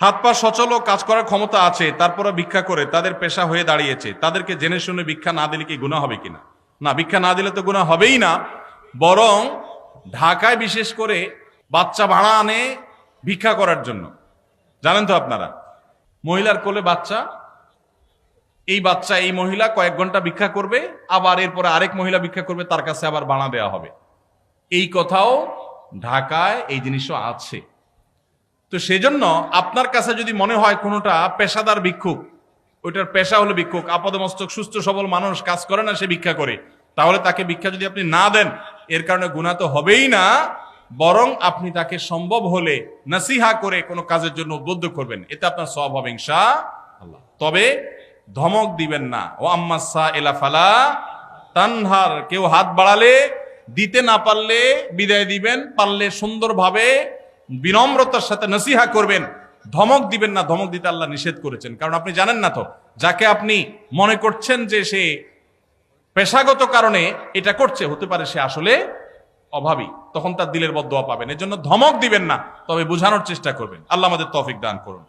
হাত পা সচল ও কাজ করার ক্ষমতা আছে, তারপরে ভিক্ষা করে তাদের পেশা হয়ে দাঁড়িয়েছে, তাদেরকে জেনে শুনে ভিক্ষা না দিলে কি গুনাহ হবে কিনা? না, ভিক্ষা না দিলে তো গুনাহ হবেই না। বরং ঢাকায় বিশেষ করে বাচ্চা ভাড়া আনে ভিক্ষা করার জন্য। জানেন তো আপনারা, মহিলার কোলে বাচ্চা, এই মহিলা কয়েক ঘন্টা ভিক্ষা করবে, আবার এরপরে আরেক মহিলা ভিক্ষা করবে, তার কাছে আবার ভাড়া দেওয়া হবে। এই কথাও ঢাকায় এই জিনিসও আছে। তো সেজন্য আপনার কাছে যদি মনে হয় কোনোটা পেশাদার ভিক্ষুক, ওইটার পেশা হলো ভিক্ষুক, আপাদমস্তক সুস্থ সবল মানুষ, কাজ করে না, সে ভিক্ষা করে, তাহলে তাকে ভিক্ষা যদি আপনি না দেন, এর কারণে গুনাহ তো হবেই না, বরং আপনি তাকে সম্ভব হলে নসিহা করে কোনো কাজের জন্য উদ্বুদ্ধ করবেন, এতে আপনার সওয়াব হবে ইনশাআল্লাহ। তবে ধমক দিবেন না। ও আম্মাসা এলা ফালা তানহার, কেউ হাত বাড়ালে দিতে না পারলে বিদায় দিবেন, পারলে সুন্দরভাবে বিনম্রতার সাথে নসিহা করবেন, ধমক দিবেন না। ধমক দিতে আল্লাহ নিষেধ করেছেন, কারণ আপনি জানেন না তো যাকে আপনি মনে করছেন যে সে পেশাগত কারণে এটা করছে, হতে পারে সে আসলে অভাবী, তখন তার দিলের বদদোয়া পাবেন। এজন্য ধমক দিবেন না, তবে বোঝানোর চেষ্টা করবেন। আল্লাহ আমাদের তৌফিক দান করুন।